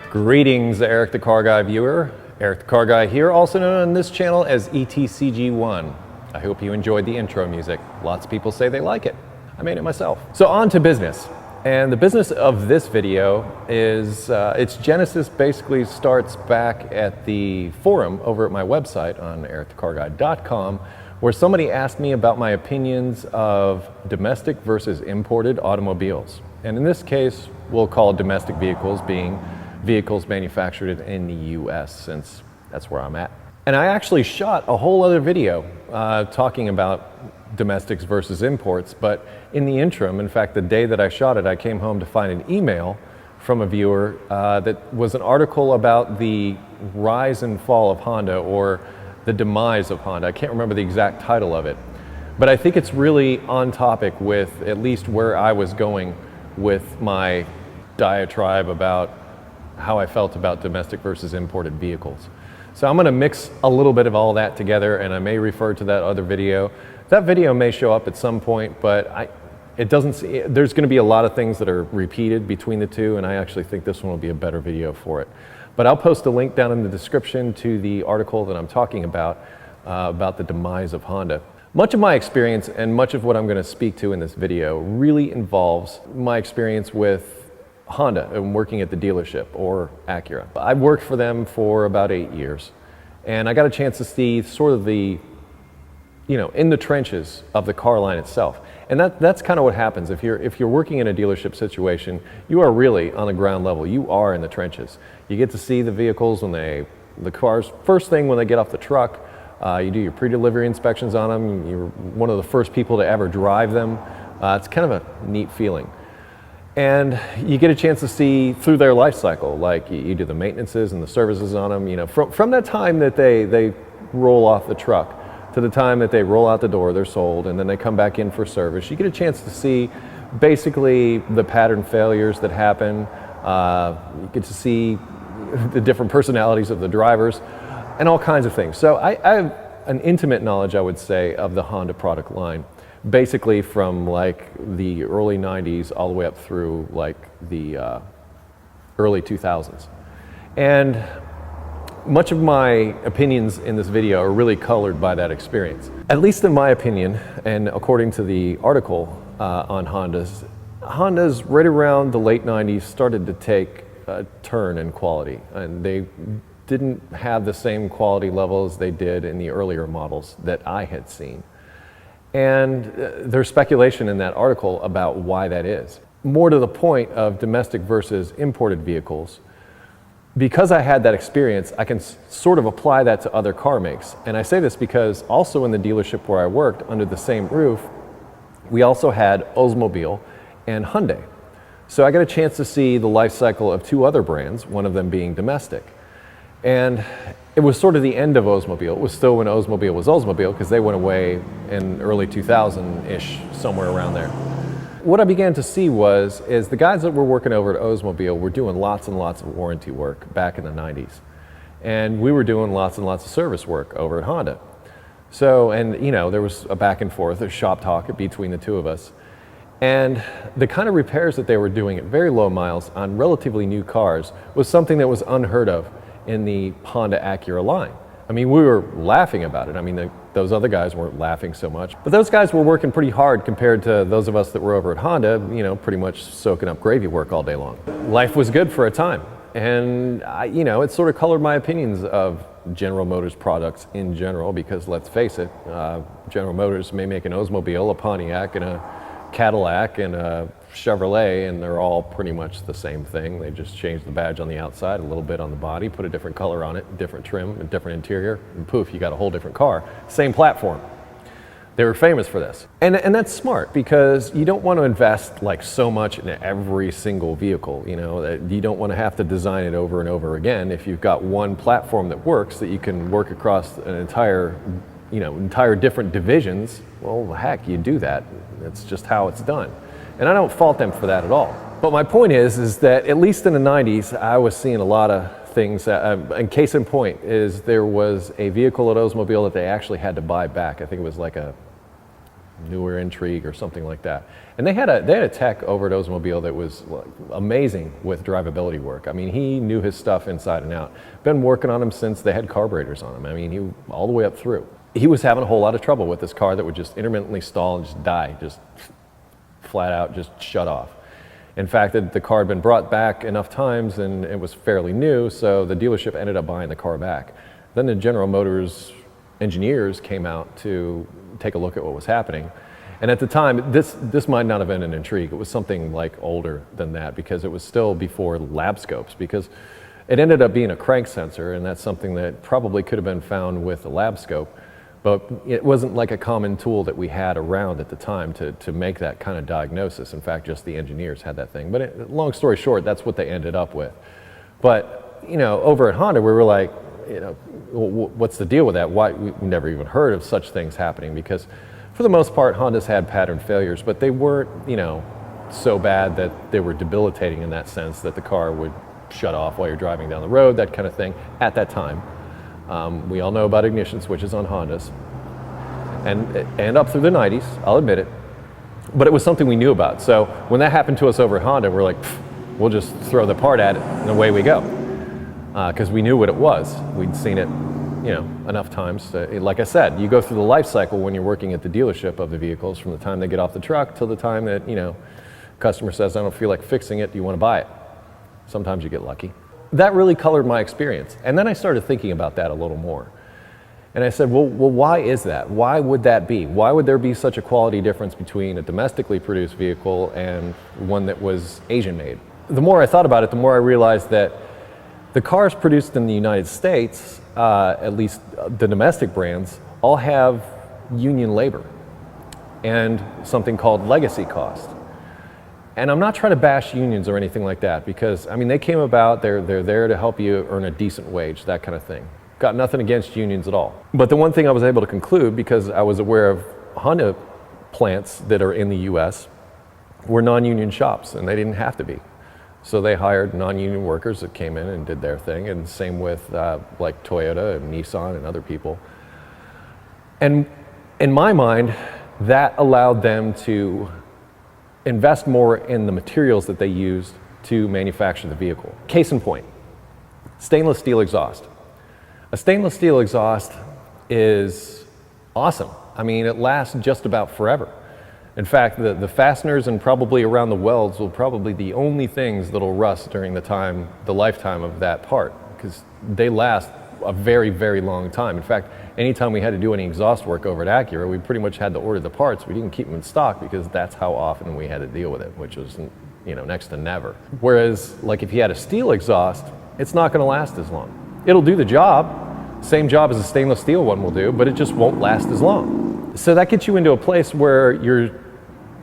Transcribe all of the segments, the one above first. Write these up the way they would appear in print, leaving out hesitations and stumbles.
Greetings, Eric the Car Guy viewer. Eric the Car Guy here, also known on this channel as ETCG1. I hope you enjoyed the intro music. Lots of people say they like it. I made it myself. So on to business. And the business of this video is, its genesis basically starts back at the forum over at my website on ericthecarguy.com, where somebody asked me about my opinions of domestic versus imported automobiles. And in this case, we'll call domestic vehicles being vehicles manufactured in the US, since that's where I'm at. And I actually shot a whole other video talking about domestics versus imports, but in the interim, in fact, the day that I shot it, I came home to find an email from a viewer that was an article about the rise and fall of Honda, or the demise of Honda. I can't remember the exact title of it, but I think it's really on topic with at least where I was going with my diatribe about how I felt about domestic versus imported vehicles. So I'm going to mix a little bit of all that together, and I may refer to that other video. That video may show up at some point, but there's going to be a lot of things that are repeated between the two, and I actually think this one will be a better video for it. But I'll post a link down in the description to the article that I'm talking about the demise of Honda. Much of my experience and much of what I'm going to speak to in this video really involves my experience with Honda and working at the dealership, or Acura. I've worked for them for about 8 years, and I got a chance to see sort of the, in the trenches of the car line itself. And that's kind of what happens. If you're working in a dealership situation, you are really on the ground level. You are in the trenches. You get to see the vehicles the cars, first thing when they get off the truck. You do your pre-delivery inspections on them. You're one of the first people to ever drive them. It's kind of a neat feeling. And you get a chance to see through their life cycle, like you do the maintenances and the services on them. From that time that they roll off the truck to the time that they roll out the door, they're sold, and then they come back in for service. You get a chance to see basically the pattern failures that happen. You get to see the different personalities of the drivers and all kinds of things. So I have an intimate knowledge, I would say, of the Honda product line, basically from like the early 90s all the way up through like the early 2000s. And much of my opinions in this video are really colored by that experience. At least in my opinion, and according to the article on Honda's right around the late 90s started to take a turn in quality, and they didn't have the same quality levels they did in the earlier models that I had seen. And there's speculation in that article about why that is. More to the point of domestic versus imported vehicles, because I had that experience, I can sort of apply that to other car makes. And I say this because also in the dealership where I worked, under the same roof, we also had Oldsmobile and Hyundai. So I got a chance to see the life cycle of two other brands, one of them being domestic. And it was sort of the end of Oldsmobile. It was still when Oldsmobile was Oldsmobile, because they went away in early 2000-ish, somewhere around there. What I began to see is the guys that were working over at Oldsmobile were doing lots and lots of warranty work back in the 90s. And we were doing lots and lots of service work over at Honda. So, and there was a back and forth, a shop talk between the two of us. And the kind of repairs that they were doing at very low miles on relatively new cars was something that was unheard of in the Honda Acura line. I mean, we were laughing about it. I mean, those other guys weren't laughing so much, but those guys were working pretty hard compared to those of us that were over at Honda, pretty much soaking up gravy work all day long. Life was good for a time. And it sort of colored my opinions of General Motors products in general, because let's face it, General Motors may make an Oldsmobile, a Pontiac, and a Cadillac, and a Chevrolet, and they're all pretty much the same thing. They just changed the badge on the outside, a little bit on the body, put a different color on it, different trim, a different interior, and poof, you got a whole different car. Same platform. They were famous for this. And that's smart, because you don't want to invest like so much in every single vehicle, that you don't want to have to design it over and over again. If you've got one platform that works, that you can work across an entire different divisions, well, heck, you do that. That's just how it's done. And I don't fault them for that at all. But my point is that at least in the 90s, I was seeing a lot of things, and case in point is there was a vehicle at Oldsmobile that they actually had to buy back. I think it was like a newer Intrigue or something like that. And they had a tech over at Oldsmobile that was amazing with drivability work. I mean, he knew his stuff inside and out. Been working on him since they had carburetors on him. I mean, he all the way up through. He was having a whole lot of trouble with this car that would just intermittently stall and just die, just flat out, just shut off. In fact, the car had been brought back enough times and it was fairly new, so the dealership ended up buying the car back. Then the General Motors engineers came out to take a look at what was happening. And at the time, this might not have been an Intrigue. It was something like older than that because it was still before lab scopes, because it ended up being a crank sensor, and that's something that probably could have been found with a lab scope, but it wasn't like a common tool that we had around at the time to make that kind of diagnosis. In fact, just the engineers had that thing. But long story short, that's what they ended up with. But, you know, over at Honda, we were like, you know, what's the deal with that? Why? We never even heard of such things happening, because for the most part, Honda's had pattern failures, but they weren't, you know, so bad that they were debilitating in that sense that the car would shut off while you're driving down the road, that kind of thing, at that time. We all know about ignition switches on Hondas, and up through the 90s, I'll admit it, but it was something we knew about. So when that happened to us over at Honda, we're like, we'll just throw the part at it and away we go. Because we knew what it was. We'd seen it, you know, enough times. Like I said, you go through the life cycle when you're working at the dealership of the vehicles, from the time they get off the truck till the time that, you know, customer says, I don't feel like fixing it, do you want to buy it? Sometimes you get lucky. That really colored my experience. And then I started thinking about that a little more. And I said, well, why is that? Why would that be? Why would there be such a quality difference between a domestically produced vehicle and one that was Asian made? The more I thought about it, the more I realized that the cars produced in the United States, at least the domestic brands, all have union labor and something called legacy cost. And I'm not trying to bash unions or anything like that, because, I mean, they came about, they're there to help you earn a decent wage, that kind of thing. Got nothing against unions at all. But the one thing I was able to conclude, because I was aware of Honda plants that are in the US, were non-union shops, and they didn't have to be. So they hired non-union workers that came in and did their thing, and same with like Toyota and Nissan and other people. And in my mind, that allowed them to invest more in the materials that they used to manufacture the vehicle. Case in point, stainless steel exhaust. A stainless steel exhaust is awesome. I mean, it lasts just about forever. In fact, the fasteners and probably around the welds will probably be the only things that'll rust during the lifetime of that part, because they last a very, very long time. In fact, anytime we had to do any exhaust work over at Acura, we pretty much had to order the parts. We didn't keep them in stock because that's how often we had to deal with it, which was, you know, next to never. Whereas, like, if you had a steel exhaust, it's not going to last as long. It'll do the job, same job as a stainless steel one will do, but it just won't last as long. So that gets you into a place where you're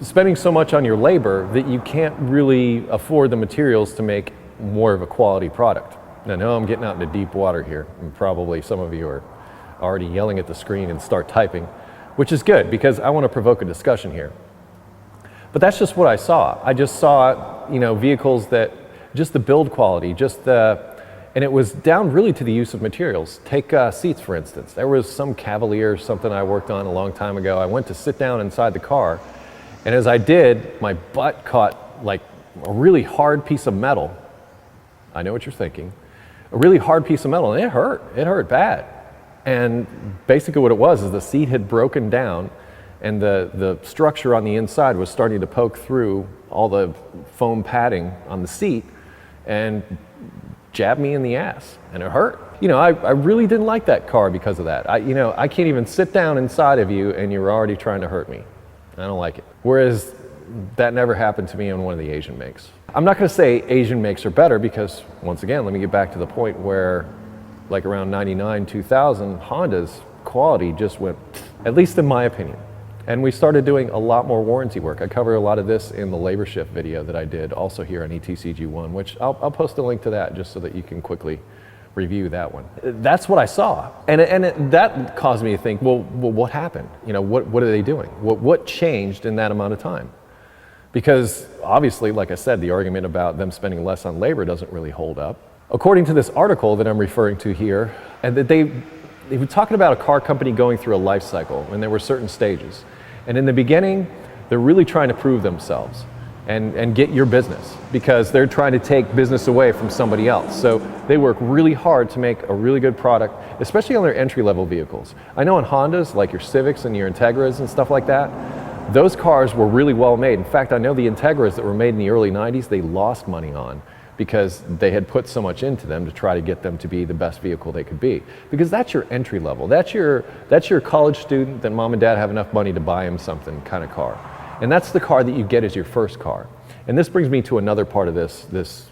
spending so much on your labor that you can't really afford the materials to make more of a quality product. Now, I know I'm getting out into deep water here, and probably some of you are already yelling at the screen and start typing, which is good because I want to provoke a discussion here. But that's just what I saw. I just saw, you know, vehicles that, just the build quality, and it was down really to the use of materials. Take seats, for instance. There was some Cavalier, something I worked on a long time ago. I went to sit down inside the car, and as I did, my butt caught like a really hard piece of metal. I know what you're thinking. A really hard piece of metal, and it hurt bad. And basically what it was is the seat had broken down, and the structure on the inside was starting to poke through all the foam padding on the seat and jab me in the ass, and it hurt. You know, I really didn't like that car because of that. I can't even sit down inside of you and you're already trying to hurt me. I don't like it. Whereas that never happened to me on one of the Asian makes. I'm not going to say Asian makes are better because, once again, let me get back to the point where, like around 99, 2000, Honda's quality just went, at least in my opinion. And we started doing a lot more warranty work. I cover a lot of this in the labor shift video that I did also here on ETCG1, which I'll post a link to that just so that you can quickly review that one. That's what I saw. And that caused me to think, well, what happened? You know, what are they doing? What changed in that amount of time? Because obviously, like I said, the argument about them spending less on labor doesn't really hold up. According to this article that I'm referring to here, and that they were talking about a car company going through a life cycle, and there were certain stages. And in the beginning, they're really trying to prove themselves and get your business, because they're trying to take business away from somebody else. So they work really hard to make a really good product, especially on their entry-level vehicles. I know on Hondas, like your Civics and your Integras and stuff like that, those cars were really well made. In fact, I know the Integras that were made in the early 90s, they lost money on, because they had put so much into them to try to get them to be the best vehicle they could be. Because that's your entry level. That's your college student that mom and dad have enough money to buy him something kind of car. And that's the car that you get as your first car. And this brings me to another part of this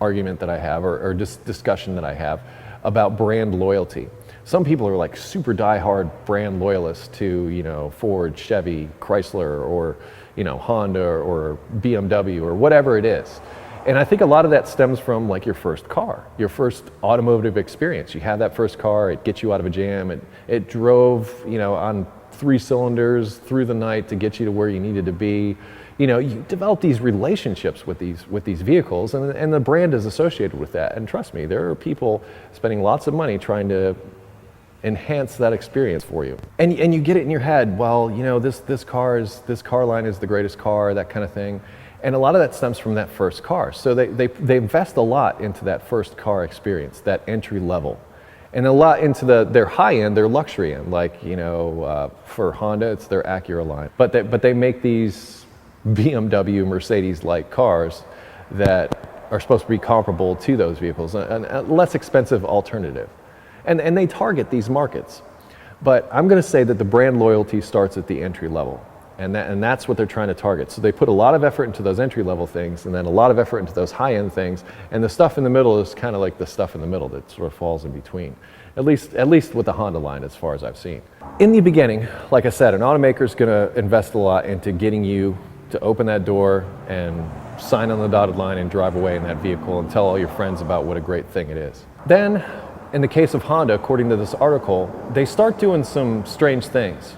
argument that I have, or just discussion that I have about brand loyalty. Some people are like super diehard brand loyalists to, Ford, Chevy, Chrysler, or, Honda or BMW or whatever it is. And I think a lot of that stems from like your first car, your first automotive experience. You have that first car, it gets you out of a jam, it drove, on 3 cylinders through the night to get you to where you needed to be. You develop these relationships with these vehicles, and the brand is associated with that. And trust me, there are people spending lots of money trying to enhance that experience for you. And you get it in your head, well, this car line is the greatest car, that kind of thing. And a lot of that stems from that first car. So they invest a lot into that first car experience, that entry level. And a lot into their high end, their luxury end, like, for Honda, it's their Acura line. But they make these BMW, Mercedes-like cars that are supposed to be comparable to those vehicles, a less expensive alternative. And they target these markets. But I'm going to say that the brand loyalty starts at the entry level. And that's what they're trying to target. So they put a lot of effort into those entry level things, and then a lot of effort into those high end things, and the stuff in the middle is kind of like the stuff in the middle that sort of falls in between. At least with the Honda line, as far as I've seen. In the beginning, like I said, an automaker is going to invest a lot into getting you to open that door and sign on the dotted line and drive away in that vehicle and tell all your friends about what a great thing it is. Then, in the case of Honda, according to this article, they start doing some strange things.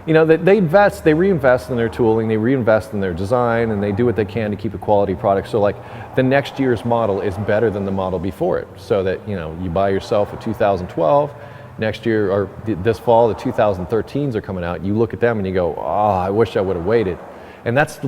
They reinvest in their tooling, they reinvest in their design, and they do what they can to keep a quality product. So like the next year's model is better than the model before it. So that, you buy yourself a 2012, next year, or this fall, the 2013s are coming out, you look at them and you go, I wish I would have waited. And that's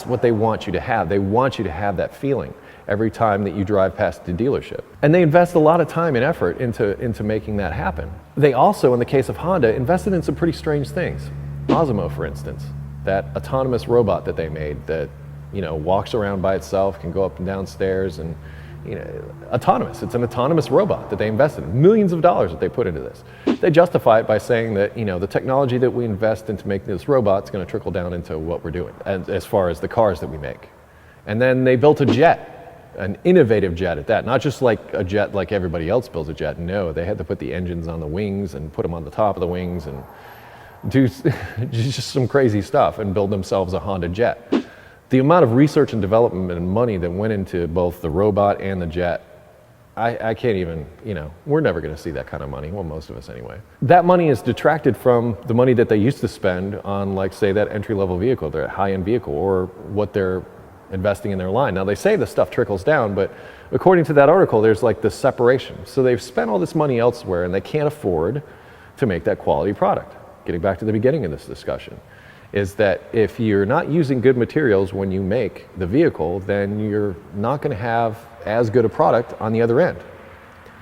what they want you to have. They want you to have that feeling every time that you drive past the dealership. And they invest a lot of time and effort into making that happen. They also, in the case of Honda, invested in some pretty strange things. Osmo, for instance, that autonomous robot that they made that, walks around by itself, can go up and down stairs, and, autonomous. It's an autonomous robot that they invested in. Millions of dollars that they put into this. They justify it by saying that, the technology that we invest into making this robot is going to trickle down into what we're doing, as far as the cars that we make. And then they built a jet. An innovative jet at that, not just like a jet like everybody else builds a jet. No, they had to put the engines on the wings and put them on the top of the wings and do just some crazy stuff and build themselves a Honda jet. The amount of research and development and money that went into both the robot and the jet, I can't even, we're never going to see that kind of money. Well, most of us anyway. That money is detracted from the money that they used to spend on, like, say, that entry-level vehicle, their high-end vehicle, or what they're investing in their line. Now, they say the stuff trickles down, but according to that article, there's like this separation. So they've spent all this money elsewhere, and they can't afford to make that quality product. Getting back to the beginning of this discussion, is that if you're not using good materials when you make the vehicle, then you're not going to have as good a product on the other end.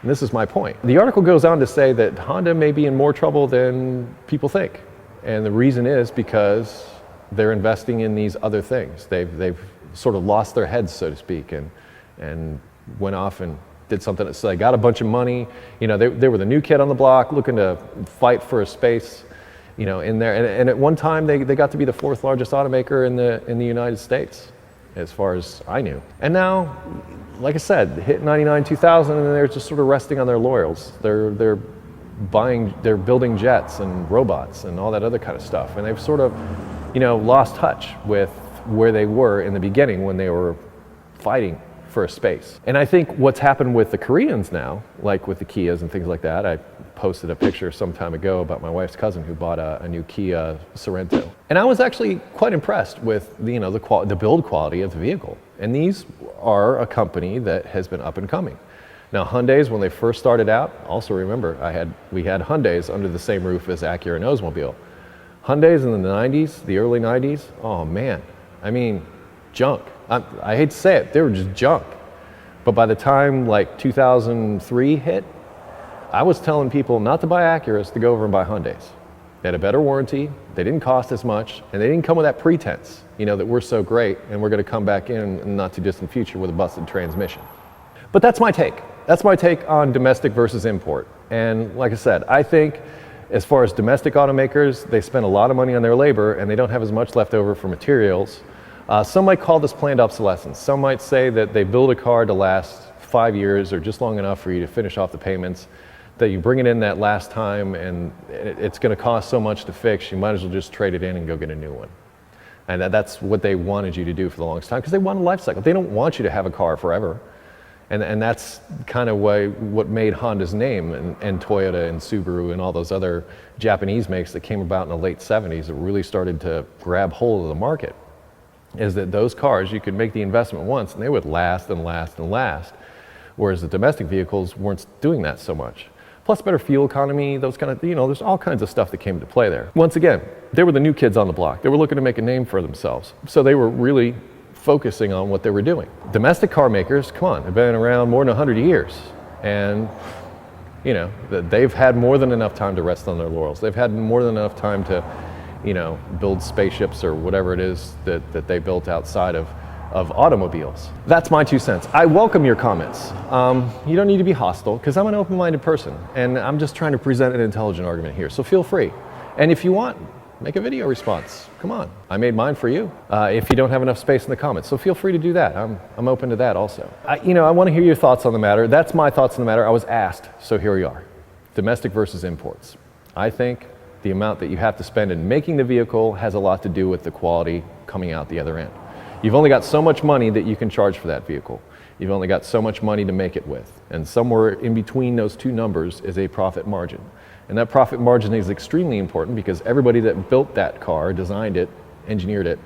And this is my point. The article goes on to say that Honda may be in more trouble than people think. And the reason is because they're investing in these other things. They've sort of lost their heads, so to speak, and went off and did something. So they got a bunch of money. They were the new kid on the block, looking to fight for a space, in there. And at one time, they got to be the 4th largest automaker in the United States, as far as I knew. And now, like I said, hit 99, 2000, and they're just sort of resting on their laurels. They're building jets and robots and all that other kind of stuff. And they've sort of, lost touch with where they were in the beginning when they were fighting for a space. And I think what's happened with the Koreans now, like with the Kias and things like that, I posted a picture some time ago about my wife's cousin who bought a new Kia Sorento. And I was actually quite impressed with the build quality of the vehicle. And these are a company that has been up and coming. Now, Hyundais, when they first started out, also remember, we had Hyundais under the same roof as Acura and Oldsmobile. Hyundais in the 90s, the early 90s, oh man, I mean, junk. I hate to say it, they were just junk. But by the time like 2003 hit, I was telling people not to buy Acuras, to go over and buy Hyundais. They had a better warranty, they didn't cost as much, and they didn't come with that pretense, that we're so great and we're gonna come back in the not too distant future with a busted transmission. But that's my take. That's my take on domestic versus import. And like I said, I think as far as domestic automakers, they spend a lot of money on their labor and they don't have as much left over for materials. Some might call this planned obsolescence. Some might say that they build a car to last 5 years or just long enough for you to finish off the payments, that you bring it in that last time and it's going to cost so much to fix, you might as well just trade it in and go get a new one. And that's what they wanted you to do for the longest time, because they want a life cycle. They don't want you to have a car forever. And that's kind of what made Honda's name and Toyota and Subaru and all those other Japanese makes that came about in the late 70s that really started to grab hold of the market, is that those cars, you could make the investment once and they would last and last and last, whereas the domestic vehicles weren't doing that so much. Plus better fuel economy, those kind of, there's all kinds of stuff that came into play there. Once again, they were the new kids on the block. They were looking to make a name for themselves. So they were really focusing on what they were doing. Domestic car makers, come on, have been around more than 100 years. And, they've had more than enough time to rest on their laurels. They've had more than enough time to, build spaceships or whatever it is that they built outside of automobiles. That's my 2 cents. I welcome your comments. You don't need to be hostile, because I'm an open-minded person and I'm just trying to present an intelligent argument here. So feel free. And if you want, make a video response. Come on, I made mine for you. If you don't have enough space in the comments, so feel free to do that. I'm open to that also. I want to hear your thoughts on the matter. That's my thoughts on the matter. I was asked, so here we are. Domestic versus imports. I think the amount that you have to spend in making the vehicle has a lot to do with the quality coming out the other end. You've only got so much money that you can charge for that vehicle. You've only got so much money to make it with. And somewhere in between those two numbers is a profit margin. And that profit margin is extremely important because everybody that built that car, designed it, engineered it,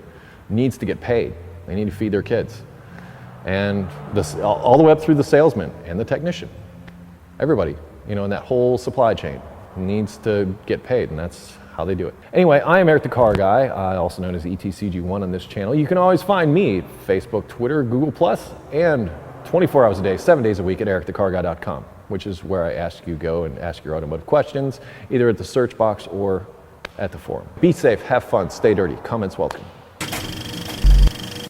needs to get paid. They need to feed their kids. And all the way up through the salesman and the technician. Everybody, in that whole supply chain needs to get paid, and that's how they do it. Anyway, I am Eric the Car Guy, also known as ETCG1 on this channel. You can always find me Facebook, Twitter, Google+, and 24 hours a day, 7 days a week at ericthecarguy.com, which is where I ask you go and ask your automotive questions, either at the search box or at the forum. Be safe, have fun, stay dirty. Comments welcome.